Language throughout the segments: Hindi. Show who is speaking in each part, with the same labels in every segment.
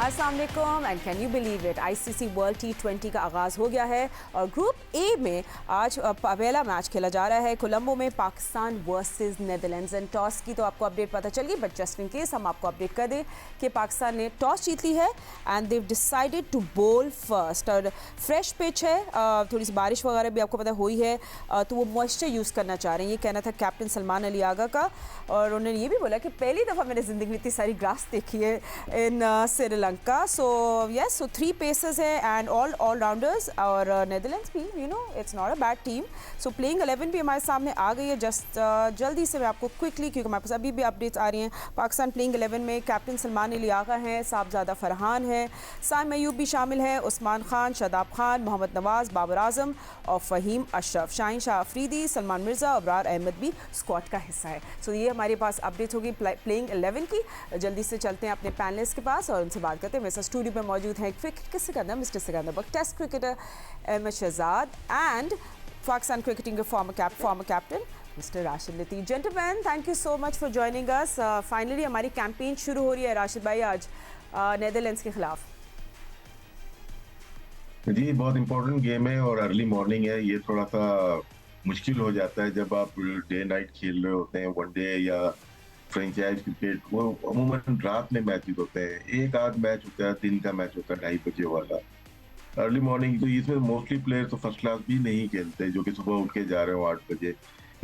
Speaker 1: अस्सलाम वालेकुम and can you believe it, ICC world टी20 का आगाज़ हो गया है और ग्रुप ए में आज पहला मैच खेला जा रहा है कोलंबो में, Pakistan versus Netherlands. And toss की तो आपको अपडेट पता चल गई, बट जस्ट इन केस हम आपको अपडेट कर दें कि पाकिस्तान ने टॉस जीत ली है एंड देव डिसाइडेड टू बोल फर्स्ट। और फ्रेश पिच है, थोड़ी सी बारिश वगैरह भी आपको पता हुई है, तो वो मॉइस्चर यूज़ करना चाह रहे हैं, ये कहना था कैप्टन सलमान अली आगा का। और उन्होंने ये भी बोला कि पहली दफ़ा मैंने ज़िंदगी में इतनी सारी ग्रास देखी है इन श्रीलंका। सो यस, सो 3 पेसर्स है एंड ऑल राउंडर्स। और नेदरलैंड्स भी, you know, it's not a bad team. So playing 11 भी हमारे सामने आ गई है। जस्ट जल्दी से मैं आपको क्विकली, क्योंकि हमारे पास अभी भी अपडेट्स आ रही हैं। पाकिस्तान प्लेइंग 11 में कैप्टन सलमान अली आगा हैं, साहबजादा फरहान है, साइम अयूब भी शामिल है, उस्मान खान, शादाब खान, मोहम्मद नवाज़, बाबर आजम और फ़हीम अशरफ। शाहीन शाह अफरीदी, सलमान मिर्ज़ा, अबरार अहमद भी स्क्वाड का हिस्सा है। सो ये हमारे पास अपडेट होगी प्लेइंग 11 की। जल्दी से चलते हैं अपने पैनलिस्ट के पास और उनसे बात करते हैं। वैसे स्टूडियो में मौजूद हैं क्रिकेट के सिकंदर, Mister Sikandar Bakht, test cricketer Ahmed Shehzad and Pakistan cricketing के former captain Mister Rashid Latif. Gentleman, thank you so much for joining us. Finally हमारी कैंपेन शुरू हो रही है राशिद भाई आज नेदरलैंड्स के खिलाफ।
Speaker 2: जी, बहुत इम्पोर्टेंट गेम है और अर्ली मॉर्निंग है। ये थोड़ा सा मुश्किल हो जाता है जब आप डे नाइट खेल रहे होते हैं। वनडे या फ्रेंचाइज क्रिकेट वो अमूमन रात में मैचेस होते हैं। एक आध मैच होता है, दिन का मैच होता है 2:30 बजे वाला। अर्ली मॉर्निंग तो इसमें मोस्टली प्लेयर तो फर्स्ट क्लास भी नहीं खेलते, जो कि सुबह उठ के जा रहे हो 8 बजे।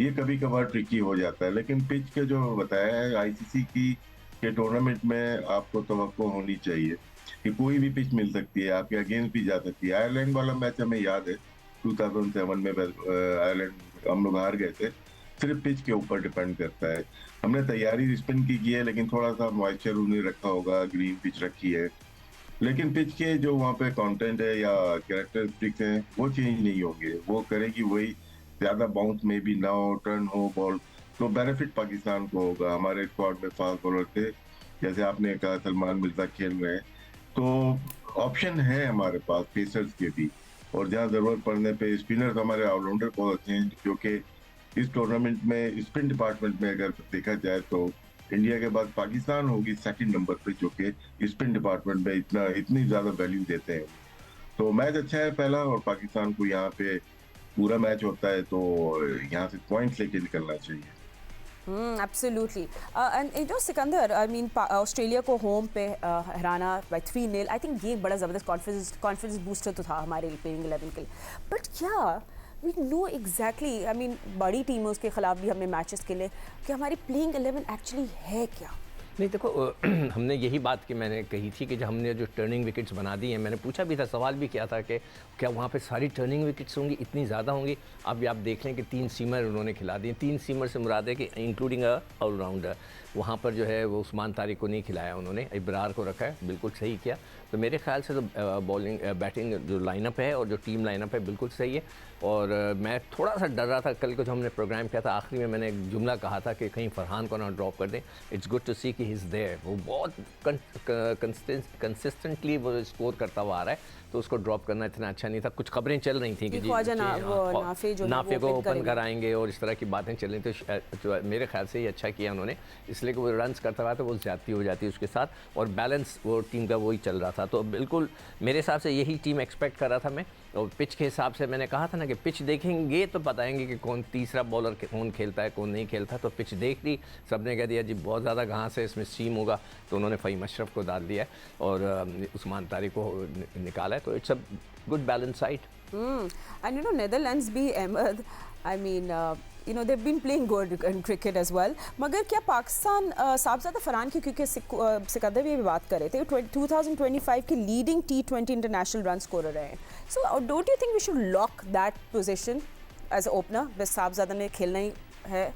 Speaker 2: ये कभी कभार ट्रिकी हो जाता है, लेकिन पिच के जो बताया है आईसीसी की के टूर्नामेंट में आपको तवक्को होनी चाहिए कि कोई भी पिच मिल सकती है, आपके अगेंस्ट भी जा सकती है। आयरलैंड वाला मैच हमें याद है, 2007 में आयरलैंड हम लोग हार गए थे। सिर्फ पिच के ऊपर डिपेंड करता है। हमने तैयारी स्पिन की है, लेकिन थोड़ा सा मॉइस्चर उन्हें रखा होगा, ग्रीन पिच रखी है, लेकिन पिच के जो वहाँ पे कंटेंट है या कैरेक्टरिस्टिक्स हैं वो चेंज नहीं होंगे। वो करेगी वही, ज्यादा बाउंस में भी ना हो, टर्न हो बॉल, तो बेनिफिट पाकिस्तान को होगा। हमारे स्क्वाड में फास्ट बॉलर थे, जैसे आपने कहा सलमान मिर्जा खेल रहे हैं, तो ऑप्शन है हमारे पास पेसर्स के भी। और जहाँ जरूरत पड़ने पे स्पिनर्स, हमारे ऑलराउंडर बहुत अच्छे हैं, क्योंकि इस टूर्नामेंट में स्पिन डिपार्टमेंट में अगर देखा जाए तो इंडिया के बाद पाकिस्तान होगी सेकंड नंबर पे, जो कि स्पिन डिपार्टमेंट में इतनी ज्यादा वैल्यू देते हैं। तो मैच अच्छा है पहला, और पाकिस्तान को यहाँ पे पूरा मैच होता है तो यहाँ से पॉइंट्स लेके निकलना चाहिए।
Speaker 1: Absolutely. And you no Sikandar, I mean Australia को होम पे हराना बाय 3-0, आई थिंक ये एक बड़ा ज़बरदस्त कॉन्फिडेंस बूस्टर तो था हमारे प्लेइंग 11 के लिए। बट क्या we know exactly, I mean बड़ी टीमों के खिलाफ भी हमने मैचेस के लिए, कि हमारी प्लेइंग 11 एक्चुअली है क्या?
Speaker 3: नहीं देखो, हमने यही बात कि मैंने कही थी कि जब हमने जो टर्निंग विकेट्स बना दी हैं, मैंने पूछा भी था, सवाल भी किया था कि क्या वहाँ पे सारी टर्निंग विकेट्स होंगी, इतनी ज़्यादा होंगी। अब आप देख लें कि 3 सीमर उन्होंने खिला दिए। 3 सीमर से मुराद है कि इंक्लूडिंग अ ऑलराउंडर। वहाँ पर जो है वो उस्मान तारिक को नहीं खिलाया उन्होंने, इब्रार को रखा है, बिल्कुल सही किया। तो मेरे ख्याल से तो बॉलिंग बैटिंग जो लाइनअप है और जो टीम लाइनअप है बिल्कुल सही है। और मैं थोड़ा सा डर रहा था कल को, जो हमने प्रोग्राम किया था आखिरी में मैंने एक जुमला कहा था कि कहीं फरहान को ना ड्रॉप कर दें। इट्स गुड टू सी कि ही इज़ देयर, वो बहुत कंसिस्टेंटली वो स्कोर करता हुआ आ रहा है, तो उसको ड्रॉप करना इतना अच्छा नहीं था। कुछ खबरें चल रही थी कि नाफे को ओपन कराएंगे और इस तरह की बातें चल रही थी। तो मेरे ख्याल से ये अच्छा किया उन्होंने, इसलिए कि वो रन्स करता रहा तो वो ज़्यादती हो जाती है उसके साथ, और बैलेंस वो टीम का वही चल रहा था। तो बिल्कुल मेरे हिसाब से यही टीम एक्सपेक्ट कर रहा था मैं। और पिच के हिसाब से मैंने कहा था ना कि पिच देखेंगे तो बताएंगे कि कौन तीसरा बॉलर कौन खेलता है कौन नहीं खेलता। तो पिच देख ली, सबने कह दिया जी बहुत ज़्यादा घास है, इसमें सीम होगा, तो उन्होंने फ़हीम अशरफ को डाल दिया है और उस्मान तारिक को निकाला है। तो it's a good balance side.
Speaker 1: And you know Netherlands भी, Ahmed, I mean you know they've been playing good in cricket as well, मगर क्या पाकिस्तान साहबजादा फरहान की, क्योंकि सिकंदर भी बात कर रहे थे, 2025 के leading T20 international run scorer रहे हैं। So don't you think we should lock that position as a opener? बस साहबजादा ने खेलना ही है।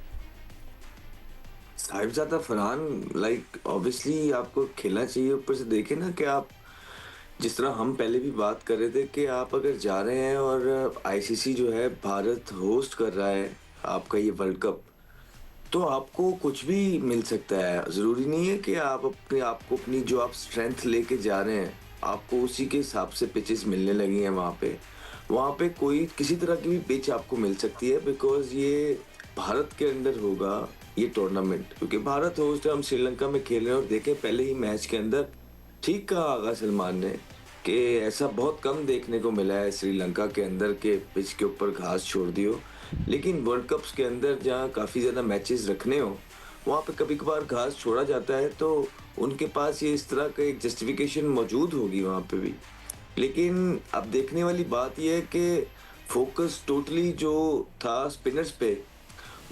Speaker 4: साहिबजादा फरहान, लाइक ऑब्वियसली आपको खेलना चाहिए। ऊपर से देखें ना कि आप, जिस तरह हम पहले भी बात कर रहे थे कि आप अगर जा रहे हैं और आईसीसी जो है भारत होस्ट कर रहा है आपका ये वर्ल्ड कप, तो आपको कुछ भी मिल सकता है। ज़रूरी नहीं है कि आप आपको अपनी जो आप स्ट्रेंथ लेके जा रहे हैं आपको उसी के हिसाब से पिचेस मिलने लगी हैं। वहाँ पे कोई किसी तरह की भी पिच आपको मिल सकती है, बिकॉज ये भारत के अंदर होगा ये टूर्नामेंट, क्योंकि भारत होस्ट है। हम श्रीलंका में खेल रहे हैं और देखें पहले ही मैच के अंदर ठीक कहा आगा सलमान ने कि ऐसा बहुत कम देखने को मिला है श्रीलंका के अंदर के पिच के ऊपर घास छोड़ दी हो, लेकिन वर्ल्ड कप्स के अंदर जहाँ काफ़ी ज़्यादा मैचेस रखने हो वहाँ पे कभी कभार घास छोड़ा जाता है, तो उनके पास ये इस तरह का एक जस्टिफिकेशन मौजूद होगी वहाँ पे भी। लेकिन अब देखने वाली बात यह है कि फोकस टोटली जो था स्पिनर्स पे,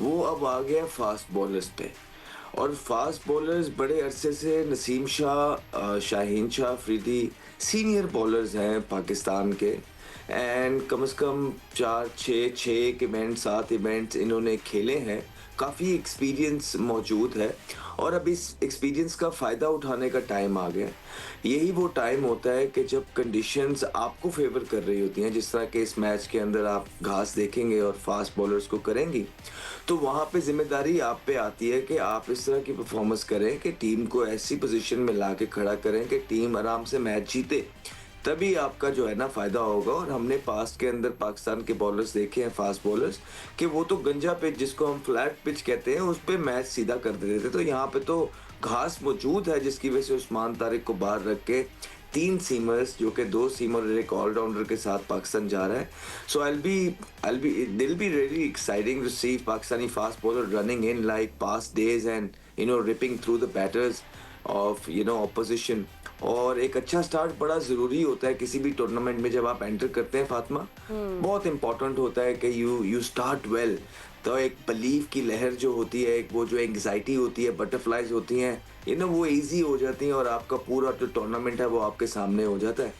Speaker 4: वो अब आ गया फास्ट बॉलर्स पे। और फास्ट बॉलर्स बड़े अरसे से नसीम शाह, शाहीन शाह अफरीदी सीनियर बॉलर्स हैं पाकिस्तान के, एंड कम से कम 4-6 इवेंट 7 इवेंट्स इन्होंने खेले हैं। काफ़ी एक्सपीरियंस मौजूद है और अब इस एक्सपीरियंस का फ़ायदा उठाने का टाइम आ गया। यही वो टाइम होता है कि जब कंडीशंस आपको फेवर कर रही होती हैं, जिस तरह के इस मैच के अंदर आप घास देखेंगे और फास्ट बॉलर्स को करेंगी, तो वहाँ पे जिम्मेदारी आप पे आती है कि आप इस तरह की परफॉर्मेंस करें कि टीम को ऐसी पोजीशन में ला के खड़ा करें कि टीम आराम से मैच जीते, तभी आपका जो है ना फ़ायदा होगा। और हमने पास्ट के अंदर पाकिस्तान के बॉलर्स देखे हैं, फास्ट बॉलर्स, कि वो तो गंजा पिच जिसको हम फ्लैट पिच कहते हैं उस पर मैच सीधा कर देते थे। तो यहाँ पे तो घास मौजूद है, जिसकी वजह से उस्मान तारिक को बाहर रख के 3 सीमर्स, जो कि 2 सीमर और एक ऑलराउंडर के साथ पाकिस्तान जा रहा है। So it'll be really exciting to see Pakistani fast bowler running in like past days and ripping through the batters of opposition. और एक अच्छा स्टार्ट बड़ा ज़रूरी होता है किसी भी टूर्नामेंट में। जब आप एंटर करते हैं फातिमा, बहुत इंपॉर्टेंट होता है कि यू स्टार्ट वेल। तो एक बिलीव की लहर जो होती है, एक वो जो एंग्जाइटी होती है, बटरफ्लाइज होती हैं, वो इजी हो जाती हैं और आपका पूरा जो टूर्नामेंट है वो आपके सामने हो जाता है।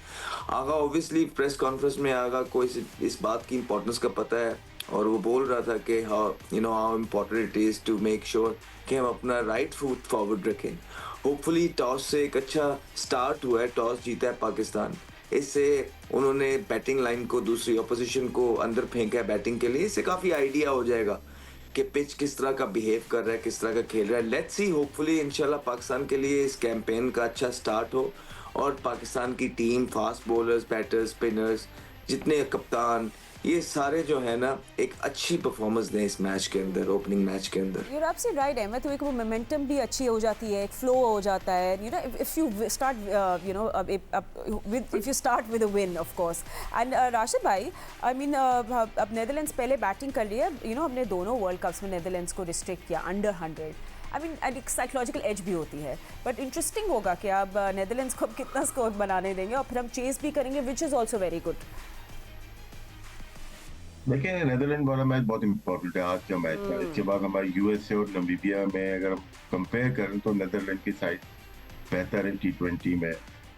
Speaker 4: आगा ऑब्वियसली प्रेस कॉन्फ्रेंस में आगा को इस बात की इंपॉर्टेंस का पता है और वो बोल रहा था कि how important it is to make sure कि हम अपना राइट फुट फॉरवर्ड रखें। होपफुली टॉस से एक अच्छा स्टार्ट हुआ है, टॉस जीता है पाकिस्तान, इससे उन्होंने बैटिंग लाइन को, दूसरी ऑपोजिशन को अंदर फेंका है बैटिंग के लिए। इससे काफ़ी आइडिया हो जाएगा कि पिच किस तरह का बिहेव कर रहा है, किस तरह का खेल रहा है। लेट्स सी, होपफुली इंशाल्लाह पाकिस्तान के लिए इस कैंपेन का अच्छा स्टार्ट हो और पाकिस्तान की team, fast bowlers, batters, spinners, जितने कप्तान, ये सारे जो है ना एक अच्छी परफॉर्मेंस दें इस मैच के अंदर, ओपनिंग मैच के अंदर।
Speaker 1: You're absolutely right, Ahmad. तो एक वो मोमेंटम भी अच्छी हो जाती है, एक फ्लो हो जाता है। If you start if you start with a win, of course. And Rashid भाई, I mean अब नेदरलैंड्स पहले बैटिंग कर रही है, हमने दोनों वर्ल्ड कप्स में नेदरलैंड्स को रिस्ट्रिक्ट किया अंडर 100। आई मीन एक साइकोलॉजिकल एज भी होती है, बट इंटरेस्टिंग होगा कि अब नेदरलैंड्स को अब कितना स्कोर बनाने देंगे और फिर हम चेस भी करेंगे, which is also very good.
Speaker 2: देखिए, नेदरलैंड वाला मैच बहुत इंपॉर्टेंट है आज का मैच है। इसके बाद हमारे यूएसए और नामीबिया में अगर हम कंपेयर करें तो नेदरलैंड की साइड बेहतर है T20 में।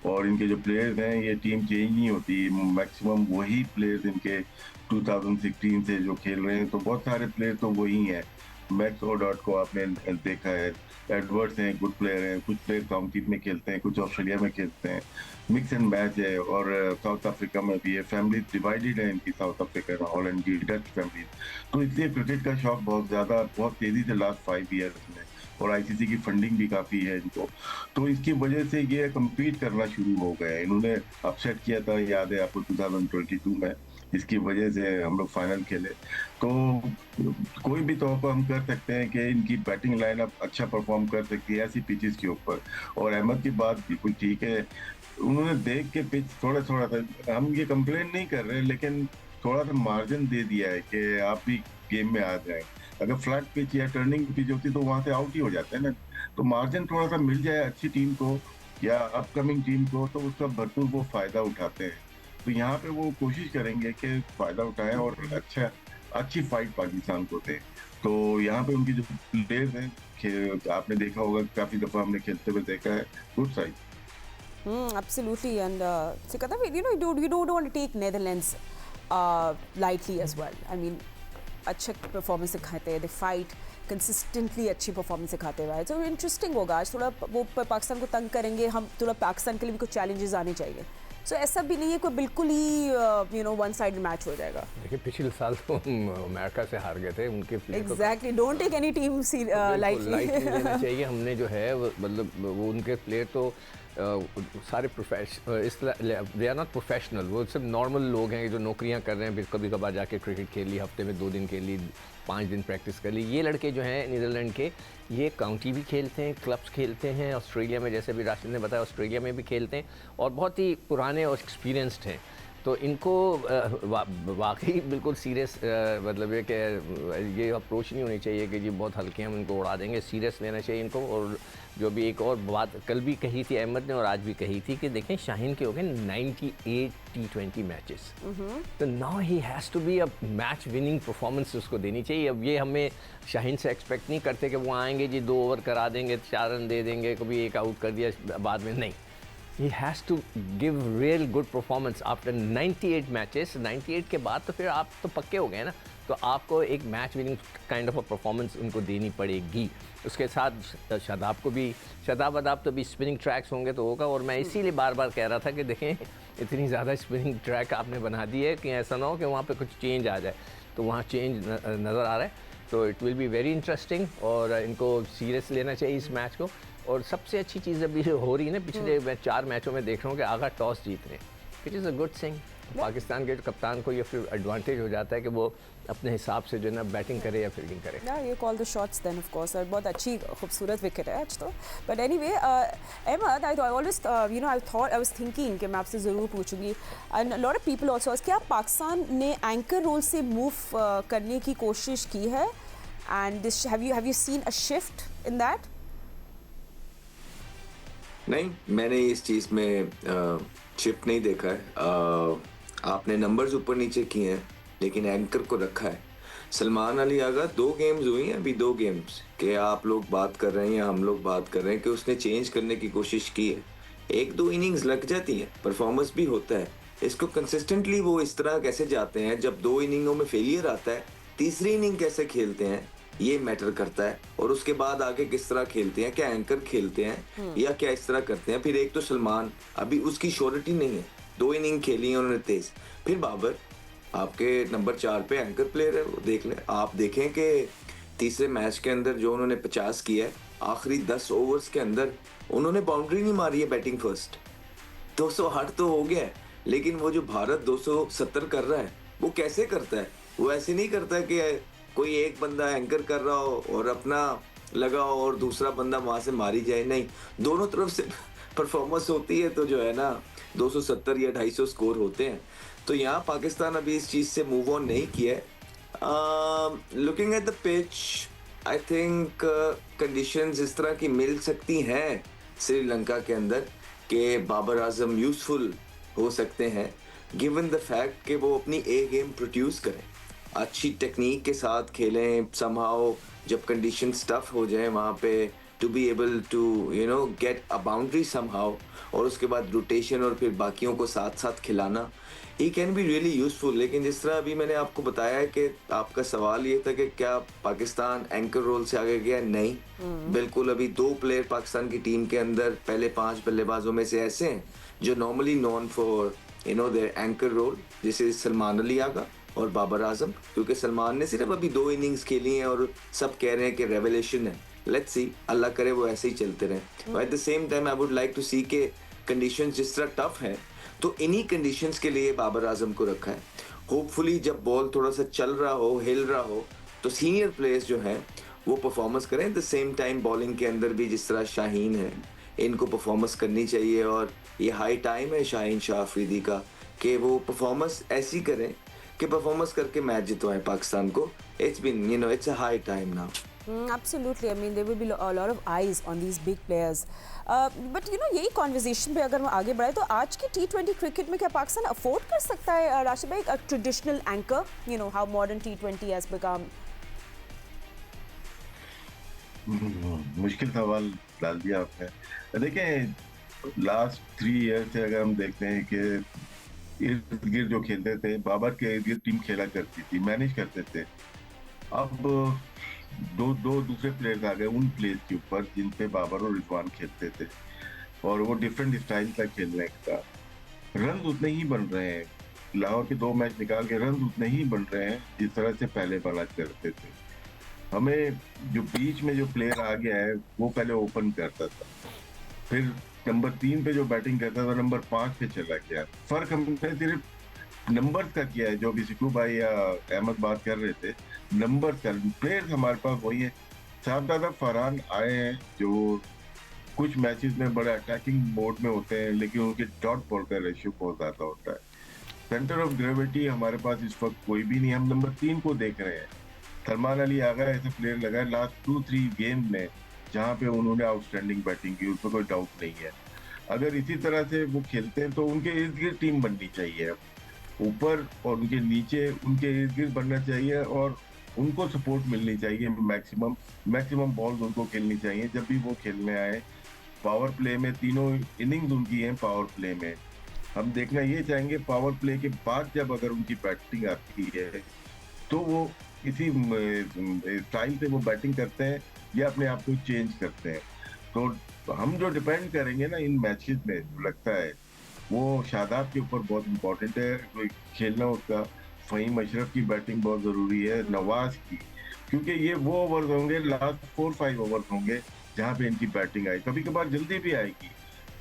Speaker 2: और इनके जो प्लेयर्स हैं, ये टीम चेंज नहीं होती, मैक्सिमम वही प्लेयर्स इनके 2016 से जो खेल रहे हैं, तो बहुत सारे प्लेयर तो वही हैं। मैक्स ओडॉट को आपने देखा है, एडवर्ड्स हैं, गुड प्लेयर हैं, कुछ प्लेयर काउंटी में खेलते हैं, कुछ ऑस्ट्रेलिया में खेलते हैं, मिक्स एंड मैच है। और साउथ अफ्रीका में भी है, फैमिली डिवाइडेड है इनकी, साउथ अफ्रीका, हॉलैंड की, डच फैमिली। तो इसलिए क्रिकेट का शौक बहुत तेज़ी से लास्ट 5 ईयर्स में, और आईसीसी की फंडिंग भी काफ़ी है इनको, तो इसकी वजह से ये कम्पीट करना शुरू हो गए। इन्होंने अपसेट किया था, याद है आपको, 2022 में, इसकी वजह से हम लोग फाइनल खेले। तो कोई भी तौर पर हम कर सकते हैं कि इनकी बैटिंग लाइनअप अच्छा परफॉर्म कर सकती है ऐसी पिचेस के ऊपर। और अहमद की बात बिल्कुल ठीक है, उन्होंने देख के पिच थोड़ा सा, हम ये कंप्लेन नहीं कर रहे, लेकिन थोड़ा सा मार्जिन दे दिया है कि आप भी गेम में आ जाए। अगर फ्लैट पिच या टर्निंग पिच होती तो वहाँ से आउट ही हो जाते हैं ना। तो मार्जिन थोड़ा सा मिल जाए अच्छी टीम को या अपकमिंग टीम को, तो उसका भरपूर वो फ़ायदा उठाते हैं। तो यहाँ पे वो कोशिश करेंगे कि फ़ायदा उठाएं और अच्छी फाइट पाकिस्तान को दें। तो यहाँ पे उनकी जो प्लेयर्स हैं, आपने देखा होगा, काफ़ी दफ़ा हमने खेलते हुए देखा है, good side.
Speaker 1: Absolutely, and Sikata, you don't want to take Netherlands lightly as well. I mean, अच्छा परफॉर्मेंस दिखाते हैं, दे फाइट कंसिस्टेंटली, अच्छी परफॉर्मेंस दिखाते हुए। तो इंटरेस्टिंग होगा आज, थोड़ा वो पाकिस्तान को तंग करेंगे हम, थोड़ा पाकिस्तान के लिए भी कुछ चैलेंजेस आने चाहिए। सो ऐसा भी नहीं है कोई बिल्कुल ही वन साइड मैच हो जाएगा।
Speaker 3: देखिए, पिछले साल तो हम अमेरिका से हार गए थे, उनके
Speaker 1: exactly, don't take any team lightly
Speaker 3: लेना चाहिए। हमने जो है मतलब वो उनके प्लेयर तो सारे दे आर नॉट प्रोफेशनल, वो सब नॉर्मल लोग हैं जो नौकरियां कर रहे हैं, कभी कभार जाके क्रिकेट खेल ली, हफ्ते में 2 दिन खेल ली, 5 दिन प्रैक्टिस कर ली। ये लड़के जो हैं नीदरलैंड के, ये काउंटी भी खेलते हैं, क्लब्स खेलते हैं, ऑस्ट्रेलिया में जैसे भी राशिद ने बताया ऑस्ट्रेलिया में भी खेलते हैं, और बहुत ही पुराने और एक्सपीरियंस्ड हैं। तो इनको वाकई बिल्कुल सीरियस, मतलब ये कि ये अप्रोच नहीं होनी चाहिए कि जी बहुत हल्के हम इनको उड़ा देंगे, सीरियस लेना चाहिए इनको। और जो भी एक और बात कल भी कही थी अहमद ने और आज भी कही थी कि देखें शाहीन के हो गए 98 T20 मैचेस, तो now he has to be a match winning performance उसको देनी चाहिए। अब ये हमें शाहीन से एक्सपेक्ट नहीं करते कि वो आएंगे जी 2 ओवर करा देंगे, 4 रन दे देंगे, कभी 1 आउट कर दिया बाद में, नहीं। He has to give real good performance after 98 matches. 98 के बाद तो फिर आप तो पक्के हो गए ना, तो आपको एक match winning kind of a performance उनको देनी पड़ेगी। उसके साथ शादाब को भी, शादाब तो भी स्पिनिंग ट्रैक्स होंगे तो होगा। और मैं इसीलिए बार बार कह रहा था कि देखें इतनी ज़्यादा स्पिनिंग ट्रैक आपने बना दी है कि ऐसा ना हो कि वहाँ पे कुछ चेंज आ जाए, तो वहाँ चेंज नज़र आ रहा है। तो it will be very interesting और इनको सीरियस लेना चाहिए इस मैच को। और सबसे अच्छी चीज़ अभी हो रही है ना, पिछले मैं 4 मैचों में देख रहा हूँ कि आगा टॉस जीत रहे हैं, which is a good thing. Pakistan के कप्तान को ये फिर एडवांटेज हो जाता है कि वो अपने हिसाब से जो है ना बैटिंग करे या फील्डिंग करे।
Speaker 1: ये call the shots then of course, और बहुत अच्छी खूबसूरत विकेट है आज तो। But anyway Ahmed, I always I was thinking कि मैं आपसे ज़रूर पूछूंगी, and lot of people also, क्या पाकिस्तान ने एंकर रोल से मूव करने की कोशिश की है, and this have you seen a shift in that?
Speaker 4: नहीं, मैंने इस चीज़ में शिफ्ट नहीं देखा है। आपने नंबर्स ऊपर नीचे किए हैं लेकिन एंकर को रखा है। सलमान अली आगा 2 गेम्स हुई हैं अभी, 2 गेम्स के आप लोग बात कर रहे हैं या हम लोग बात कर रहे हैं कि उसने चेंज करने की कोशिश की है। 1-2 इनिंग्स लग जाती हैं, परफॉर्मेंस भी होता है। इसको कंसिस्टेंटली वो इस तरह कैसे जाते हैं, जब 2 इनिंगों में फेलियर आता है, तीसरी इनिंग कैसे खेलते हैं ये मैटर करता है। और उसके बाद आगे किस तरह खेलते हैं, क्या एंकर खेलते हैं या क्या इस तरह करते हैं। फिर एक तो सलमान, अभी उसकी श्योरिटी नहीं है, 2 इनिंग खेली है उन्होंने तेज। फिर बाबर आपके नंबर 4 पे एंकर प्लेयर है, वो देख लें। आप देखें कि तीसरे मैच के अंदर जो उन्होंने 50 किया है, आखिरी 10 ओवर्स के अंदर उन्होंने बाउंड्री नहीं मारी है बैटिंग फर्स्ट। 208 तो हो गया है, लेकिन वो जो भारत 270 कर रहा है वो कैसे करता है? वो ऐसे नहीं करता कि कोई एक बंदा एंकर कर रहा हो और अपना लगा हो और दूसरा बंदा वहां से मारी जाए, नहीं, दोनों तरफ से परफॉर्मेंस होती है तो जो है ना 270 या 250 स्कोर होते हैं। तो यहाँ पाकिस्तान अभी इस चीज़ से मूव ऑन नहीं किया है। Looking at the pitch, I think conditions इस तरह की मिल सकती हैं श्रीलंका के अंदर कि बाबर आजम यूजफुल हो सकते हैं, गिवन द फैक्ट कि वो अपनी ए गेम प्रोड्यूस करें, अच्छी टेक्निक के साथ खेलें समहाउ। जब कंडीशंस टफ हो जाए वहाँ पे to be able to get a boundary somehow, और उसके बाद रोटेशन और फिर बाकियों को साथ साथ खिलाना, he can be really useful. लेकिन जिस तरह अभी मैंने आपको बताया है कि आपका सवाल ये था कि क्या पाकिस्तान एंकर रोल से आगे गया, नहीं, बिल्कुल। अभी 2 प्लेयर पाकिस्तान की टीम के अंदर पहले 5 बल्लेबाजों में से ऐसे हैं जो normally known for their anchor role, जैसे सलमान अली आगा और बाबर आजम। क्योंकि सलमान ने सिर्फ अभी 2 इनिंग्स खेली हैं और सब कह रहे हैं कि रेवलेशन है। लेट्स सी, अल्लाह करे वो ऐसे ही चलते रहें। At the same time I would like to see के कंडीशंस जिस तरह टफ हैं, तो इन्हीं कंडीशंस के लिए बाबर आजम को रखा है। होपफुली जब बॉल थोड़ा सा चल रहा हो, हिल रहा हो, तो सीनियर प्लेयर्स जो हैं वो परफॉर्मेंस करें। Eight the same time bowling के अंदर भी जिस तरह शाहीन है, इनको परफॉर्मेंस करनी चाहिए। और ये हाई टाइम है शाहीन शाह अफरीदी का कि वो परफॉर्मेंस ऐसी करें कि परफॉर्मेंस करके मैच जितवाएं पाकिस्तान को। It's been, it's a high time now.
Speaker 1: Absolutely. I mean, there will be a lot of eyes on these big players. But यही कॉन्वर्जेशन पे अगर हम आगे बढ़े तो आज की T20 क्रिकेट में क्या पाकिस्तान अफोर्ड कर सकता है राशिद भाई traditional anchor, how modern T20 has become?
Speaker 2: मुश्किल सवाल डाल दिया आपने। देखें लास्ट 3 ईयर से अगर हम देखते हैं कि इर्द गिर्द जो खेलते थे, बाबर के इर्द गिर्द टीम खेला करती थी, मैनेज करते थे। अब दो दूसरे प्लेयर्स आ गए उन प्लेयर्स के ऊपर जिन पे बाबर और रिजवान खेलते थे, और वो डिफरेंट स्टाइल था खेलने का। रन उतने ही बन रहे हैं, लाहौर के 2 मैच निकाल के रन उतने ही बन रहे हैं जिस तरह से पहले बना करते थे। हमें जो बीच में जो प्लेयर आ गया है वो पहले ओपन करता था, फिर नंबर 3 पे जो बैटिंग करता था नंबर 5 पे चला गया। फर्क हमने सिर्फ नंबर्स का किया है, जो अभी सिकू भाई या अहमद बात कर रहे थे, नंबर्स का। प्लेयर्स हमारे पास वही है। शाहजादा फरहान आए हैं जो कुछ मैचेस में बड़े अटैकिंग मोड में होते हैं, लेकिन उनके डॉट बॉल का रेशियो बहुत ज्यादा होता है। सेंटर ऑफ ग्रेविटी हमारे पास इस वक्त कोई भी नहीं। हम नंबर 3 को देख रहे हैं। सलमान अली आगा ऐसा प्लेयर लगा है लास्ट 2-3 गेम में जहां पे उन्होंने आउटस्टैंडिंग बैटिंग की, उसमें कोई डाउट नहीं है। अगर इसी तरह से वो खेलते हैं तो उनके इर्द गिर्द टीम बननी चाहिए, ऊपर और उनके नीचे उनके इर्द गिर्द बनना चाहिए, और उनको सपोर्ट मिलनी चाहिए। मैक्सिमम बॉल्स उनको खेलनी चाहिए जब भी वो खेलने आए। पावर प्ले में तीनों इनिंग्स उनकी हैं। पावर प्ले में हम देखना ये चाहेंगे, पावर प्ले के बाद जब अगर उनकी बैटिंग आती है तो वो इसी स्टाइल से वो बैटिंग करते हैं या अपने आप को चेंज करते हैं। तो हम जो डिपेंड करेंगे ना इन मैचेस में, लगता है वो शादाब के ऊपर बहुत इंपॉर्टेंट है खेलना उसका। फ़हीम अशरफ की बैटिंग बहुत ज़रूरी है, नवाज की, क्योंकि ये वो ओवर्स होंगे, लास्ट 4-5 ओवर्स होंगे जहाँ पे इनकी बैटिंग आई। कभी कभार जल्दी भी आएगी।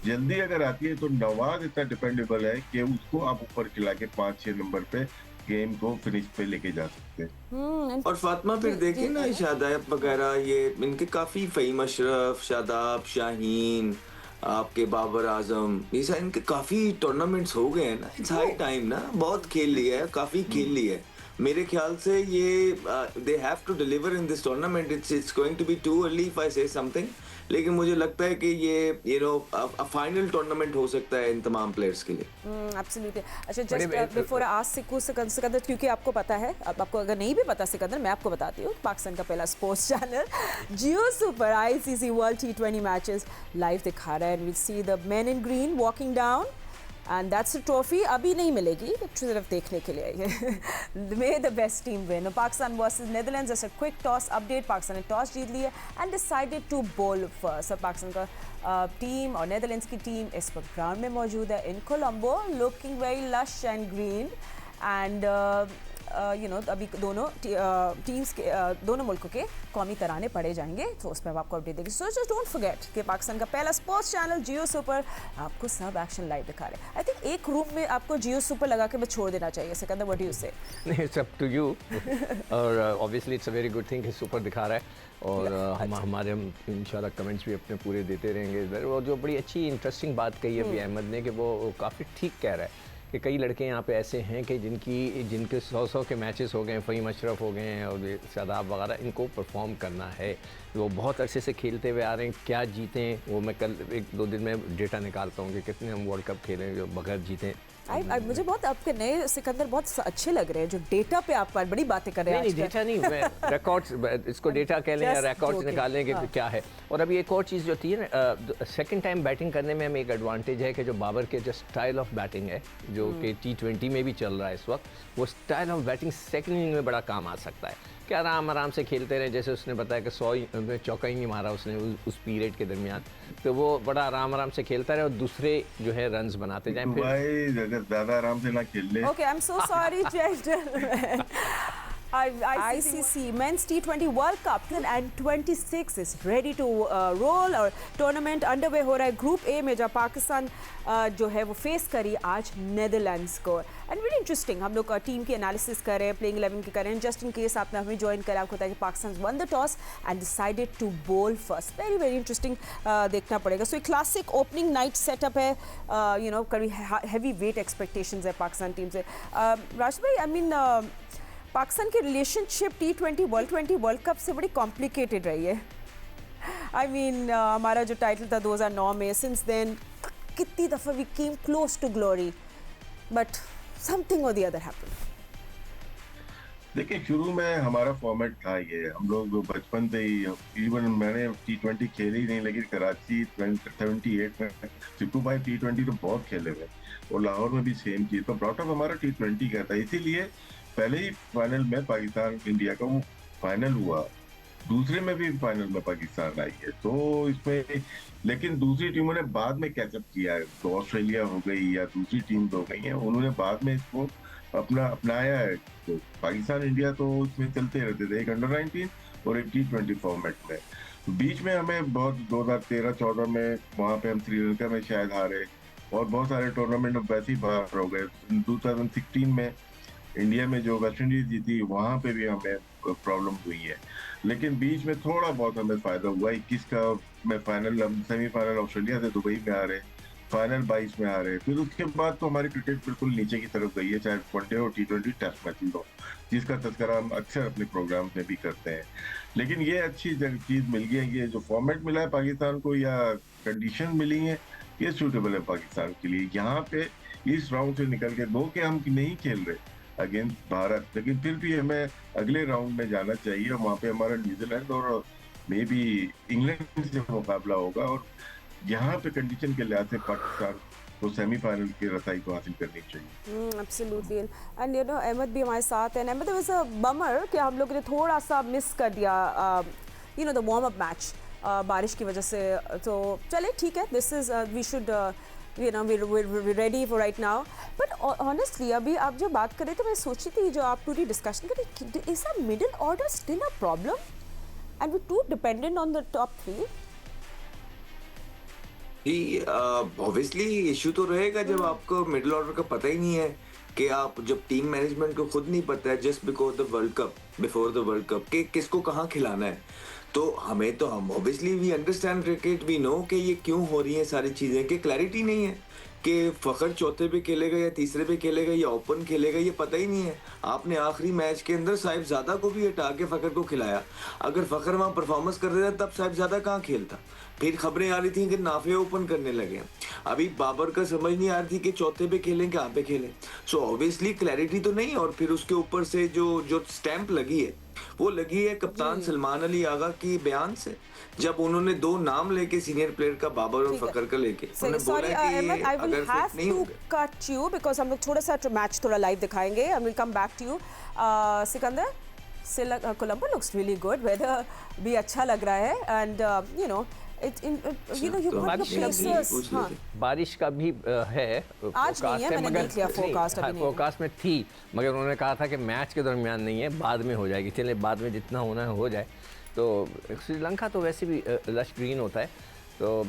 Speaker 2: जल्दी अगर आती है तो नवाज इतना डिपेंडेबल है कि उसको आप ऊपर खिला के 5-6 नंबर पे गेम को फिनिश पे लेके जा सकते हैं।
Speaker 4: और फातिमा फिर देखिए ना, शादाब वगैरह ये इनके काफी, फ़हीम अशरफ, शादाब, शाहीन, आपके बाबर आजम, ये सारे इनके काफी टूर्नामेंट्स हो गए हैं ना। इट्स हाई टाइम ना, बहुत खेल लिया है, काफी खेल लिया है। मेरे ख्याल से ये they have to deliver in this tournament. It's going to be too early if I say something, लेकिन मुझे लगता है कि ये फाइनल टूर्नामेंट हो सकता है इन तमाम प्लेयर्स के लिए।
Speaker 1: एब्सोल्युटली। अच्छा, जस्ट बिफोर आस्क सिकंदर, क्योंकि आपको पता है, अब आपको अगर नहीं भी पता सिकंदर, मैं आपको बताती हूँ, पाकिस्तान का पहला sports channel Geo Super ICC world T20 matches live दिखा रहा है। And we see the men in green walking down, and that's a trophy. अभी नहीं मिलेगी, सिर्फ देखने के लिए आई है। May the best team win. Pakistan versus Netherlands, जैसे क्विक टॉस अपडेट, पाकिस्तान ने टॉस जीत ली है and decided to bowl first. Pakistan का टीम और नेदरलैंड्स की टीम इस वक्त ग्राउंड में मौजूद है in Colombo, looking very lush and green. And अभी दोनों टीम्स के दोनों मुल्कों के कौमी तराने पढ़े जाएंगे, तो उस पर आपको अपडेट देगी। सो जस्ट डोंट फॉरगेट कि पाकिस्तान का पहला स्पोर्ट्स चैनल जियो सुपर आपको सब एक्शन लाइव दिखा रहे हैं। आई थिंक एक रूम में आपको जियो सुपर लगा के बस छोड़ देना चाहिए। सिकंदर, व्हाट डू यू से?
Speaker 3: नहीं, इट्स अप टू यू। और obviously it's a very good thing कि सुपर दिखा रहा है, और हमारे इंशाल्लाह कमेंट्स भी अपने पूरे देते रहेंगे इधर। और जो बड़ी अच्छी इंटरेस्टिंग बात कही है अभी अहमद ने, कि वो काफ़ी ठीक कह रहा है कि कई लड़के यहाँ पे ऐसे हैं कि जिनके 100 के मैचेस हो गए हैं, फ़हीम अशरफ हो गए हैं और शादाब वगैरह, इनको परफॉर्म करना है। वो बहुत अरसे से खेलते हुए आ रहे हैं। क्या जीतें वो मैं कल 1-2 दिन में डेटा निकालता हूँ कि कितने हम वर्ल्ड कप खेले जो बगैर जीतें।
Speaker 1: मुझे बहुत आपके नए सिकंदर बहुत अच्छे लग रहे हैं, जो डेटा पे आप बड़ी बातें कर रहे हैं।
Speaker 3: नहीं, डेटा नहीं, मैं रिकॉर्ड्स, इसको डेटा कह लें या रिकॉर्ड्स निकालें कि क्या है। और अभी एक और चीज़ जो थी ना, सेकंड टाइम बैटिंग करने में हमें एक एडवांटेज है कि जो बाबर के जो स्टाइल ऑफ बैटिंग है, जो कि T20 में भी चल रहा है इस वक्त, वो style of batting second inning में बड़ा काम आ सकता है। कि आराम से खेलते रहे, जैसे उसने बताया कि 100 में चौका ही नहीं मारा उसने उस पीरियड के दरमियान, तो वो बड़ा आराम से खेलता रहे और दूसरे जो है रन्स बनाते जाएं। फिर
Speaker 2: भाई अगर ज़्यादा आराम से ना खेल ले।
Speaker 1: Okay, I am so sorry gentleman. ICC Men's T20 World Cup 2026 is ready to roll, और टूर्नामेंट अंडरवे हो रहा है। ग्रुप ए में जब पाकिस्तान जो है वो फेस करी आज नेदरलैंड्स को। एंड वेरी इंटरेस्टिंग, हम लोग टीम की एनालिसिस कर रहे हैं, प्लेइंग 11 की कर रहे हैं। जस्ट इन केस आपने हमें ज्वाइन करा, आपको पता है कि Pakistan won the toss and decided to bowl first. Very interesting देखना पड़ेगा। So classic opening night setup है, कभी हैवी वेट एक्सपेक्टेशंस है पाकिस्तान टीम से। राशिद भाई, आई मीन पाकिस्तान की रिलेशनशिप T20 वर्ल्ड कप से बड़ी कॉम्प्लिकेटेड रही है। आई मीन हमारा जो टाइटल था 2009 में, सिंस देन कितनी दफ़ा we came close to glory, but something or the other happened.
Speaker 2: देखिए, शुरू में हमारा फॉर्मेट था ये, हम लोग बचपन से ही, इवन मैंने T20 खेली नहीं, लेकिन कराची 78 में सिक्कू भाई T20 तो बहुत खेले हुए, और लाहौर में भी सेम चीज़। तो ब्रॉटअप हमारा T20 का था, इसीलिए पहले ही फाइनल में पाकिस्तान इंडिया का वो फाइनल हुआ, दूसरे में भी फाइनल में पाकिस्तान आई है। तो इसमें लेकिन दूसरी टीमों ने बाद में कैचअप किया है, तो ऑस्ट्रेलिया हो गई या दूसरी टीम हो गई है, उन्होंने बाद में इसको अपनाया है। तो पाकिस्तान इंडिया तो इसमें चलते रहते थे, एक अंडर 19 और एक T20 फॉर्मेट में। बीच में हमें बहुत 2013-14 में वहां पे हम श्रीलंका में शायद हारे और बहुत सारे टूर्नामेंट में वैसे ही बाहर हो गए। 2016 में इंडिया में जो वेस्ट इंडीज जीती वहां पे भी हमें प्रॉब्लम हुई है, लेकिन बीच में थोड़ा बहुत हमें फायदा हुआ। 21 का में फाइनल, हम सेमीफाइनल ऑस्ट्रेलिया से दुबई में हारे, फाइनल 22 में हारे। फिर उसके बाद तो हमारी क्रिकेट बिल्कुल नीचे की तरफ गई है, चाहे वनडे और T20 टेस्ट मैच हो, जिसका तस्करा हम अक्सर अपने प्रोग्राम में भी करते हैं। लेकिन ये अच्छी चीज मिल गई है, ये जो फॉर्मेट मिला है पाकिस्तान को या कंडीशन मिली है, ये सूटेबल है पाकिस्तान के लिए। यहाँ पे इस राउंड से निकल के दो के हम नहीं खेल रहे अगेंस्ट भारत, लेकिन फिर भी हमें अगले राउंड में जाना चाहिए। वहाँ पे हमारा न्यूजीलैंड और मे बी इंग्लैंड से मुकाबला होगा और यहाँ पे कंडीशन के लिहाज से पाकिस्तान को सेमीफाइनल की रसाई को हासिल करनी चाहिए।
Speaker 1: Absolutely. And you know Ahmed भी हमारे साथ है। अहमद, वाज अ बमर कि हम लोगों ने थोड़ा सा मिस कर दिया you know the warm up match बारिश की वजह से। तो चले ठीक है, this is we should you know we ready for right now. But honestly अभी आप जो बात कर रहे थे, मैं सोच रही थी जो आप पूरी डिस्कशन कर रही, is a middle order still a problem and we too dependent on the top 3?
Speaker 4: Obviously issue तो रहेगा जब आपको मिडिल ऑर्डर का पता ही नहीं है, कि आप जब टीम मैनेजमेंट को खुद नहीं पता है just before the world cup कि किसको कहाँ खिलाना है। तो हम obviously we understand cricket, we know कि ये क्यों हो रही है सारी चीजें, कि क्लैरिटी नहीं है कि फखर चौथे पे खेलेगा या तीसरे पे खेलेगा या ओपन खेलेगा, ये पता ही नहीं है। आपने आखिरी मैच के अंदर साहिबजादा को भी हटा के फखर को खिलाया। अगर फखर वहां परफॉर्मेंस कर रहा था तब साहिबजादा कहाँ खेलता। फिर खबरें आ रही थी कि नाफे ओपन करने लगे। अभी बाबर का समझ नहीं आ रही थी कि चौथे पे खेलें कहाँ पे खेलें। सो ऑब्वियसली क्लैरिटी तो नहीं। और फिर उसके ऊपर से जो स्टैंप लगी है वो लगी है कप्तान सलमान अली आगा की बयान से, जब उन्होंने दो नाम लेके सीनियर प्लेयर का, बाबर और फकर का लेके उन्होंने बोला कि अगर फिट नहीं होगा।
Speaker 1: कट यू बिकॉज़ हम लोग थोड़ा सा मैच थोड़ा लाइव दिखाएंगे and will come back to you. Sikandar, Colombo looks really good, weather भी अच्छा लग रहा है एंड यू नो
Speaker 3: बारिश का भी है,
Speaker 1: आज नहीं है, मैंने देख लिया फोरकास्ट अभी नहीं।
Speaker 3: फोरकास्ट में थी मगर उन्होंने कहा था कि मैच के दरमियान नहीं है, बाद में हो जाएगी। चलिए बाद में जितना होना है हो जाए। तो श्रीलंका तो वैसे भी लश ग्रीन होता है, तो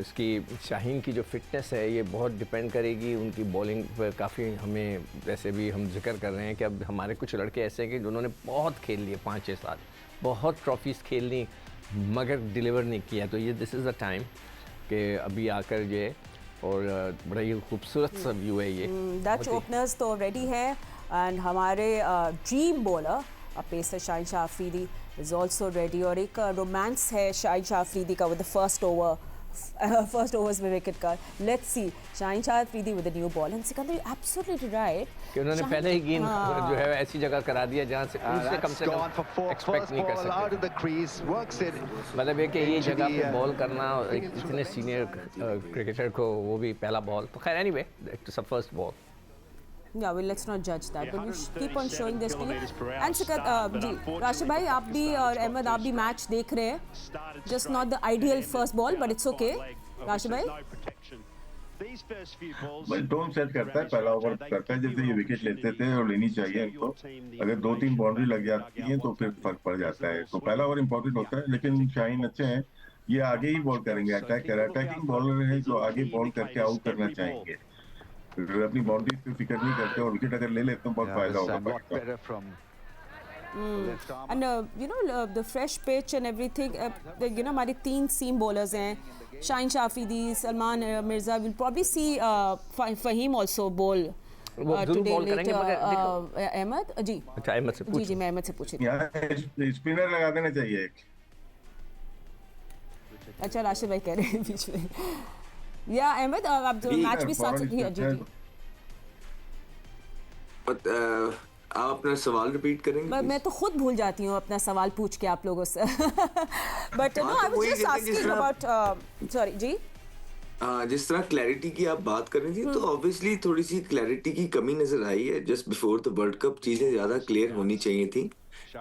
Speaker 3: इसकी शाहीन की जो फिटनेस है ये बहुत डिपेंड करेगी उनकी बॉलिंग पर। काफ़ी हमें वैसे भी हम जिक्र कर रहे हैं कि अब हमारे कुछ लड़के ऐसे हैं कि जिन्होंने बहुत खेल लिए 5-6 साल, बहुत ट्रॉफीज़ खेल ली मगर डिलीवर नहीं किया। तो ये दिस इज़ द टाइम कि अभी आकर ये, और बड़ा ही खूबसूरत सा व्यू है ये।
Speaker 1: डच ओपनर्स तो रेडी है एंड हमारे dream bowler pacer Shaheen Shah Afridi is also ready. और एक रोमांस है शाहिन शाह अफरीदी का विद द फर्स्ट ओवर्स में विकेट का। Let's see Shaheen Shah Afridi with the new ball. And Sikandar absolutely right
Speaker 3: कि उन्होंने पहले ही गेंद जो है ऐसी जगह करा दिया जहां से कम एक्सपेक्ट नहीं कर सकते। मतलब है कि ये जगह पे बॉल करना इतने सीनियर क्रिकेटर को, वो भी पहला बॉल। तो खैर anyway it's a first ball.
Speaker 1: Yeah, well, let's not judge that, but we keep on showing this to you. And Sikat, जी, राशिद भाई आप भी और अहमद आप भी मैच देख रहे हैं. Just not the ideal first ball, but it's okay. Rashid भाई.
Speaker 2: भाई टोन सेट करता है, पहला ओवर करता है, जैसे ये विकेट लेते थे और लेनी चाहिए इनको। अगर 2-3 बाउंड्री लग जाती है तो फिर फर्क पड़ जाता है। तो पहला ओवर इम्पोर्टेंट होता है, लेकिन शाहीन अच्छे हैं, ये आगे ही बॉल करेंगे। अटैकिंग बॉलर है जो आगे बॉल करके आउट करना चाहेंगे, अपनी बाउंड्री पे फिक्र नहीं करते और विकेट अगर ले लेते तो बहुत फायदा होगा।
Speaker 1: And you know the fresh pitch and everything, you know हमारे 3 सीम बॉलर्स हैं, Shaheen Shah Afridi, Salman Mirza. We'll probably see Faheem also bowl today later. Ahmad जी,
Speaker 3: अच्छा अहमद से पूछ,
Speaker 1: जी मैं अहमद से पूछ रही
Speaker 2: हूं, स्पिनर लगा देना चाहिए एक।
Speaker 1: अच्छा राशिद भाई कह रहे हैं बीच में। या अहमद आप जो मैच भी साथ जी जी
Speaker 4: आप अपना सवाल रिपीट करेंगे?
Speaker 1: मैं तो खुद भूल जाती हूँ अपना सवाल पूछ के आप लोगों से। But no I was just asking about sorry जी।
Speaker 4: जिस तरह क्लैरिटी की आप बात कर रही थी, तो ऑब्वियसली थोड़ी सी क्लैरिटी की कमी नजर आई है। Just before the world cup चीजें ज्यादा क्लियर होनी चाहिए थी।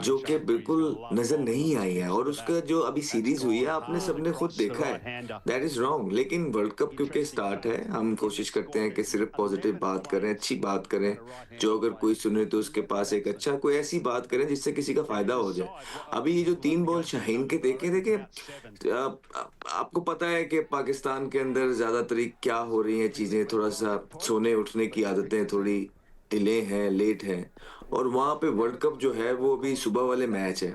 Speaker 4: जो कि बिल्कुल नजर नहीं आई है, और उसका जो अभी सीरीज हुई है आपने सबने खुद देखा है, दैट इज रॉन्ग। लेकिन वर्ल्ड कप क्योंकि स्टार्ट है, हम कोशिश करते हैं कि सिर्फ पॉजिटिव बात करें, अच्छी बात करें, जो अगर कोई सुने तो उसके पास एक अच्छा कोई ऐसी बात करें जिससे किसी का फायदा हो जाए। अभी ये जो 3 बॉल शाहीन के देखे आपको पता है कि पाकिस्तान के अंदर ज्यादातर क्या हो रही हैं चीजें, थोड़ा सा सोने उठने की आदतें थोड़ी डिले हैं, लेट हैं, और वहां पे वर्ल्ड कप जो है वो अभी सुबह वाले मैच है,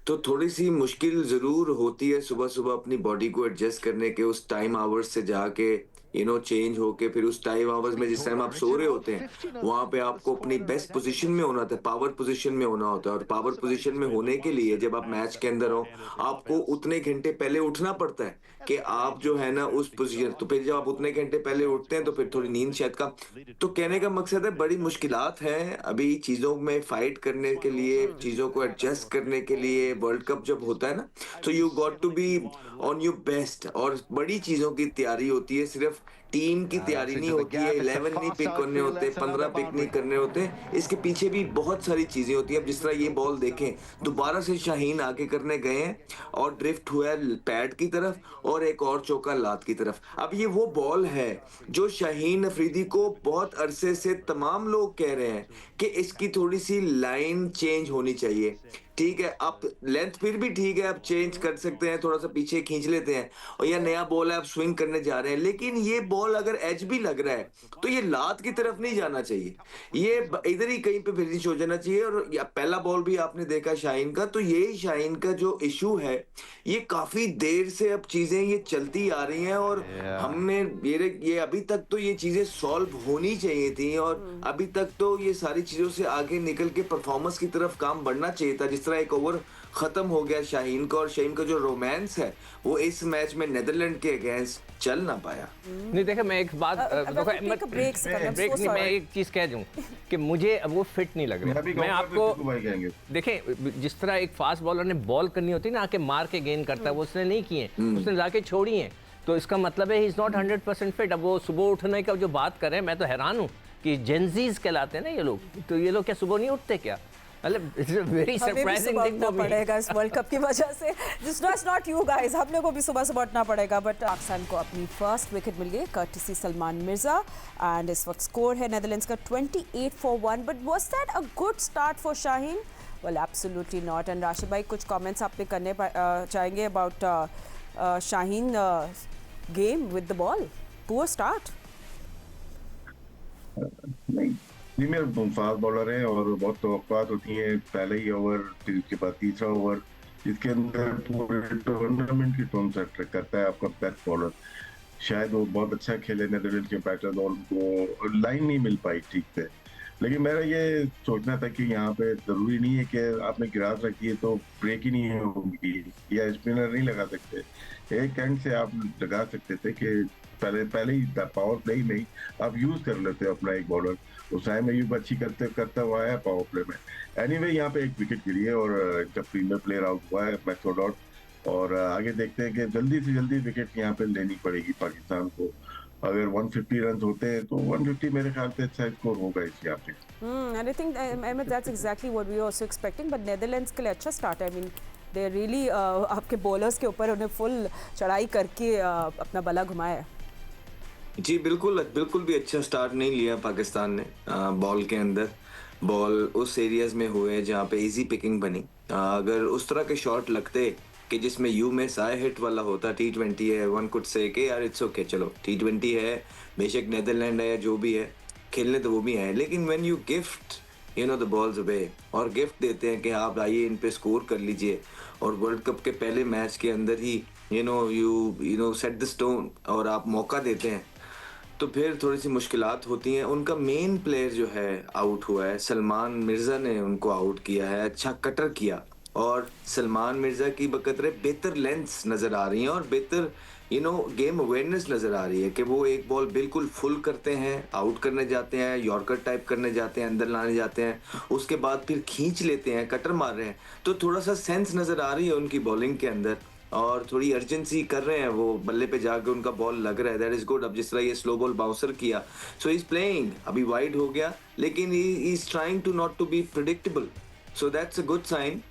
Speaker 4: तो थोड़ी सी मुश्किल जरूर होती है सुबह सुबह अपनी बॉडी को एडजस्ट करने के, उस टाइम आवर्स से जाके चेंज होके फिर उस टाइम आवर्स में जिस टाइम आप सो रहे होते हैं वहां पे आपको अपनी बेस्ट पोजीशन में होना होता है, पावर पोजीशन में होना होता है, और पावर पोजीशन में होने के लिए जब आप मैच के अंदर हो आपको उतने घंटे पहले उठना पड़ता है कि आप जो है ना उस पोजीशन, तो फिर जब आप उतने घंटे पहले उठते हैं तो फिर थोड़ी नींद शायद का, तो कहने का मकसद है बड़ी मुश्किलात हैं अभी चीजों में फाइट करने के लिए, चीजों को एडजस्ट करने के लिए। वर्ल्ड कप जब होता है ना तो you got to be on your best, और बड़ी चीजों की तैयारी होती है, सिर्फ टीम की तैयारी नहीं होती है, 11 नहीं पिक करने होते, 15 पिक नहीं करने होते, इसके पीछे भी बहुत सारी चीजें होती है। अब जिस तरह ये बॉल देखें, दोबारा से शाहीन आगे करने गए हैं और ड्रिफ्ट हुआ है पैड की तरफ और एक और चौका लात की तरफ। अब ये वो बॉल है जो शाहीन अफरीदी को बहुत अरसे से तमाम लोग कह रहे हैं कि इसकी थोड़ी सी लाइन चेंज होनी चाहिए। ठीक है, आप लेंथ फिर भी ठीक है, आप चेंज कर सकते हैं, थोड़ा सा पीछे खींच लेते हैं, और या नया बॉल है आप स्विंग करने जा रहे हैं, लेकिन ये बॉल अगर एज भी लग रहा है तो ये लात की तरफ नहीं जाना चाहिए, ये इधर ही कहीं पे फिनिश हो जाना चाहिए। और या पहला बॉल भी आपने देखा शाहीन का, तो ये शाहीन का जो इशू है ये काफी देर से अब चीजें ये चलती आ रही हैं, और हमने ये अभी तक तो ये चीजें सॉल्व होनी चाहिए थी, और अभी तक तो ये सारी चीजों से आगे निकल के परफॉर्मेंस की तरफ काम बढ़ना चाहिए था। जिस तरह एक ओवर खत्म हो गया शाहीन का, और शाहीन का जो रोमांस है वो इस मैच में नेदरलैंड के अगेंस्ट चल ना पाया।
Speaker 3: नहीं देखा, मैं एक बात ब्रेक नहीं, मैं एक चीज कह दूं कि मुझे अब वो फिट नहीं लग रहा। मैं आपको देखें, जिस तरह एक फास्ट बॉलर ने बॉल करनी होती है ना, आके मार के गेंद करता है, वो उसने नहीं किए, उसने जाके छोड़ी है, तो इसका मतलब है ही इज नॉट 100% फिट। अब वो सुबह उठने का जो बात कर रहे हैं, मैं तो हैरान हूँ कि जेंजीज कहलाते हैं ना ये लोग, तो ये लोग क्या सुबह नहीं उठते क्या? मतलब it's a very surprising thing for me.
Speaker 1: पड़ेगा इस वर्ल्ड कप की वजह से, जस्ट नॉट यू गाइस, हम लोगों को भी सुबह सुबह उठना पड़ेगा। बट पाकिस्तान को अपनी फर्स्ट विकेट मिल गई कर्टिसी सलमान मिर्जा, एंड इस वक्त स्कोर है नेदरलैंड्स का 28 for 1। But was that a good start for Shaheen? Well absolutely not. And Rashid भाई, कुछ कमेंट्स आप पे करने चाहेंगे about Shaheen game with the ball? Poor start?
Speaker 2: नहीं, प्रीमियर फास्ट बॉलर है और बहुत तवक्कुआत होती है पहले ही ओवर, फिर उसके बाद तीसरा ओवर, इसके अंदर पूरे टूर्नामेंट की टोन सेट करता है आपका बेस्ट बॉलर। शायद वो बहुत अच्छा खेले नेदरलैंड के बैटर, और उनको लाइन नहीं मिल पाई ठीक से, लेकिन मेरा ये सोचना था कि यहाँ पे जरूरी नहीं है कि आपने गिरास रखी है तो ब्रेक ही नहीं होगी या स्पिनर नहीं लगा सकते, एक एंड से आप लगा सकते थे कि पहले ही पावर प्ले में ही आप यूज कर लेते हो अपना एक बॉलर। उसाइम अयूब अच्छी करता हुआ है पावर प्ले में। एनीवे यहाँ पे एक विकेट गिरी है और इनका प्रीमियर प्लेयर आउट हुआ है मैथ्यू डॉट, और आगे देखते हैं कि जल्दी से जल्दी विकेट यहाँ पे लेनी पड़ेगी पाकिस्तान को। अगर 150 रन होते हैं तो 150 मेरे ख्याल से अच्छा स्कोर होगा इस यहाँ पे।
Speaker 1: And I think Ahmed, that's exactly what we were also expecting, but Netherlands के लिए अच्छा स्टार्ट है। I mean they really आपके बॉलर्स के ऊपर उन्हें फुल चढ़ाई करके अपना बला घुमाया है।
Speaker 4: जी बिल्कुल भी अच्छा स्टार्ट नहीं लिया पाकिस्तान ने। बॉल के अंदर बॉल उस एरियाज में हुए जहाँ पे इजी पिकिंग बनी। अगर उस तरह के शॉट लगते कि जिसमें यू में साय हिट वाला होता, T20 है, वन कुड से कि यार इट्स ओके, चलो T20 है, बेशक नेदरलैंड है या जो भी है, खेलने तो वो भी हैं, लेकिन when you gift the balls away, और गिफ्ट देते हैं कि आप आइए इन पे स्कोर कर लीजिए, और वर्ल्ड कप के पहले मैच के अंदर ही यू सेट द स्टोन और आप मौका देते हैं, तो फिर थोड़ी सी मुश्किलात होती हैं। उनका मेन प्लेयर जो है आउट हुआ है, सलमान मिर्ज़ा ने उनको आउट किया है, अच्छा कटर किया, और सलमान मिर्ज़ा की बकदरे बेहतर लेंथ्स नज़र आ रही हैं और बेहतर गेम अवेयरनेस नज़र आ रही है कि वो एक बॉल बिल्कुल फुल करते हैं, आउट करने जाते हैं, यॉर्कर टाइप करने जाते हैं, अंदर लाने जाते हैं, उसके बाद फिर खींच लेते हैं, कटर मार रहे हैं, तो थोड़ा सा सेंस नज़र आ रही है उनकी बॉलिंग के अंदर, और थोड़ी अर्जेंसी कर रहे हैं वो, बल्ले पे जाके उनका बॉल लग रहा है, दैट इज गुड। अब जिस तरह ये स्लो बॉल बाउंसर किया, सो ही इज प्लेइंग, अभी वाइड हो गया, लेकिन he is trying to not to be predictable, so that's a good sign.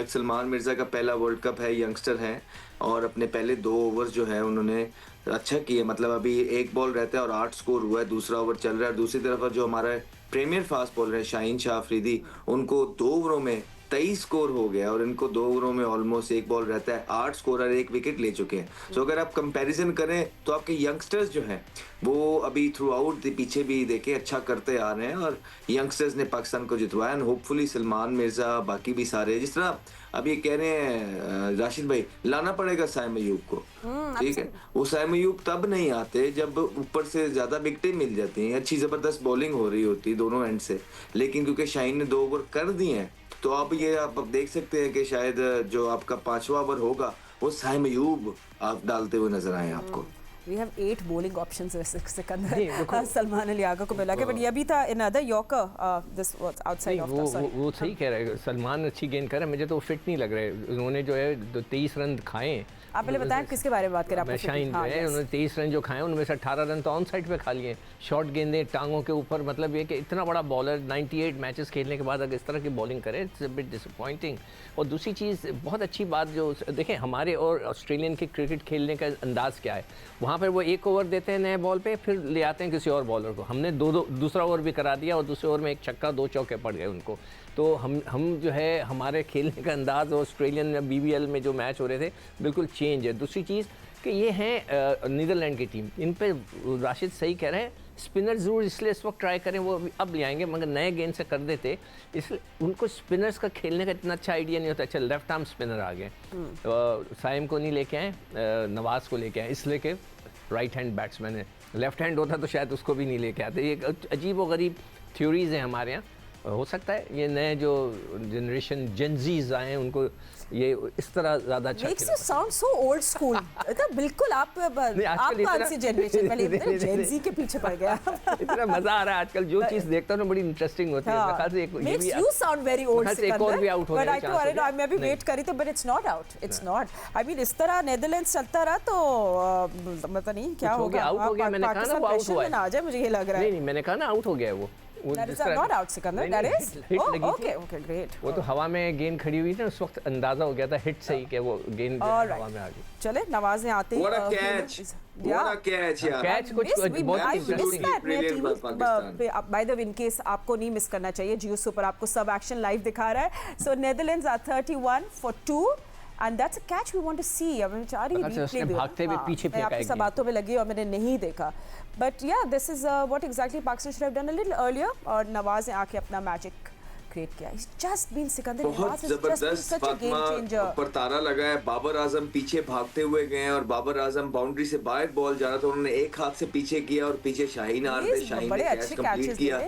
Speaker 4: Salman Mirza का पहला वर्ल्ड कप है, यंगस्टर है और अपने पहले 2 ओवर जो है उन्होंने अच्छा किया। मतलब अभी 1 बॉल रहता है और 8 स्कोर हुआ है, दूसरा ओवर चल रहा है। दूसरी तरफ जो हमारा प्रीमियर फास्ट बॉलर है शाहीन शाह अफरीदी, उनको 2 ओवरों में 23 स्कोर हो गया और इनको 2 ओवरों में ऑलमोस्ट 1 बॉल रहता है, 8 स्कोर और 1 विकेट ले चुके हैं। सो अगर आप कंपैरिजन करें तो आपके यंगस्टर्स जो हैं वो अभी थ्रू आउट पीछे भी देखे अच्छा करते आ रहे हैं और यंगस्टर्स ने पाकिस्तान को जितवाया एंड होपफुली सलमान मिर्जा बाकी भी सारे, जिस तरह अब ये कह रहे हैं राशिद भाई, लाना पड़ेगा साइम अयूब को, ठीक है। वो साइम अयूब तब नहीं आते जब ऊपर से ज्यादा विकेटें मिल जाती हैं, अच्छी जबरदस्त बॉलिंग हो रही होती है दोनों एंड से, लेकिन क्योंकि शाहीन ने 2 ओवर कर दिए हैं तो अब ये आप देख सकते हैं कि शायद जो आपका 5वां ओवर होगा वो साइम अयूब आप डालते हुए नजर आए आपको।
Speaker 1: We have 8 bowling options Sikandar Salman Ali Agha को मिला के, बट ये भी था another Yorker, this was outside of the side।
Speaker 3: वो सही कह रहे हैं, सलमान अच्छी गेंद कर रहे हैं, मुझे तो फिट नहीं लग रहे। उन्होंने जो है 23 रन खाए।
Speaker 1: आप पहले बताएं किसके बारे में बात करें?
Speaker 3: शाहीन जो है उन्होंने 23 रन जो खाए उनमें से 18 रन तो ऑन साइड पे खा लिए, शॉर्ट गेंदें टांगों के ऊपर। मतलब ये कि इतना बड़ा बॉलर 98 मैचेस खेलने के बाद अगर इस तरह की बॉलिंग करे, इट्स अ बिट डिसअपॉइंटिंग। और दूसरी चीज़ बहुत अच्छी बात जो देखें, हमारे और ऑस्ट्रेलियन के क्रिकेट खेलने का अंदाज़ क्या है, वहाँ पर वो 1 ओवर देते हैं नए बॉल पे, फिर ले आते हैं किसी और बॉलर को। हमने दूसरा ओवर भी करा दिया और दूसरे ओवर में 1 छक्का 2 चौके पड़ गए उनको। तो हम जो है हमारे खेलने का अंदाज़ ऑस्ट्रेलियन या BBL में जो मैच हो रहे थे बिल्कुल चेंज है। दूसरी चीज़ कि ये हैं नीदरलैंड की टीम, इन पे राशिद सही कह रहे हैं, स्पिनर ज़रूर इसलिए इस वक्त ट्राई करें, वो अब ले आएंगे, मगर नए गेंद से कर देते, इसलिए उनको स्पिनर्स का खेलने का इतना अच्छा आइडिया नहीं होता। अच्छा लेफ्ट आर्म स्पिनर आ गए, साइम को नहीं लेके आए, नवाज़ को लेके आए, इसलिए कि राइट हैंड बैट्समैन है। लेफ्ट हैंड होता तो शायद उसको भी नहीं लेके आते। ये अजीब व गरीब थ्योरीज़ हैं हमारे यहाँ। हो सकता है ये नए जो जनरेशन जेनजीज आए हैं उनको ये इस तरह ज़्यादा अच्छा
Speaker 1: Makes you sound so old school। बिल्कुल आप कौन सी जनरेशन पहले जेनजी के पीछे पड़ गया।
Speaker 3: इतना मजा आ रहा है आजकल, जो चीज़ देखता हूँ ना बड़ी इंटरेस्टिंग होती है। ख्याल से
Speaker 1: Makes you sound very old
Speaker 3: Sikandar. एक और भी आउट हो
Speaker 1: गया। मैं भी वेट करी थी, but it's not out, it's not। I mean इस तरह नेदरलैंड्स चलता रहा तो पता नहीं क्या होगा।
Speaker 3: आउट हो गया, मैंने कहा ना वो आउट हुआ है।
Speaker 1: आ जाए मुझे ये लग रहा है।
Speaker 3: नहीं मैंने कहा ना आउट हो गया वो।
Speaker 1: That is not out, Sikandar. That is? Oh, okay, okay, great।
Speaker 3: वो तो हवा में गेंद खड़ी हुई थी, उस वक्त अंदाजा हो गया था हिट सही कि वो गेंद हवा में आ गई।
Speaker 1: चले नवाज ने आते ही
Speaker 4: What a catch! What a catch यार!
Speaker 3: कैच कुछ बहुत
Speaker 1: interesting. By the way, in case आपको नहीं मिस करना चाहिए, जियो सुपर आपको सब एक्शन लाइव दिखा रहा है। So Netherlands are 31 for 2 and that's a catch we want to see। अब मैं चाह रही
Speaker 3: उसने भागते हुए पीछे फेंका
Speaker 1: आपकी सब बातों में लगी और मैंने नहीं देखा। But yeah, this is what exactly Pakistan should have done a little earlier। और नवाज ने आके अपना मैजिक क्रिएट किया। He's just been सिकंदर,
Speaker 4: बहुत जबरदस्त फातिमा पर तारा लगा है। बाबर आजम पीछे भागते हुए गए हैं और बाबर आजम बाउंड्री से बाहर बॉल जा रहा था, उन्होंने एक हाथ से पीछे किया और पीछे शाहीन आ रहे थे, शाहीन ने कैच कंप्लीट किया।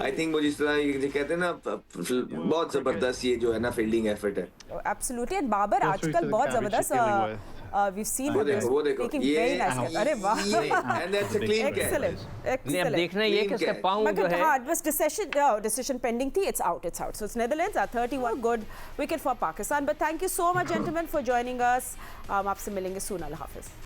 Speaker 4: आई थिंक वो जिस तरह ये कहते हैं ना, बहुत जबरदस्त ये जो है ना फील्डिंग एफर्ट है।
Speaker 1: एब्सोल्युटली। एंड बाबर आजकल बहुत जबरदस्त we've seen
Speaker 4: वो देखो ये
Speaker 1: अरे वाह,
Speaker 4: and that's a clean catch।
Speaker 3: नहीं अब देखना ये कि उसका पाँव जो है,
Speaker 1: हाँ बस decision pending थी, it's out। So it's Netherlands are 31, good wicket for Pakistan। But thank you so much gentlemen for joining us। आपसे मिलेंगे soon। अल्लाह हाफिज़।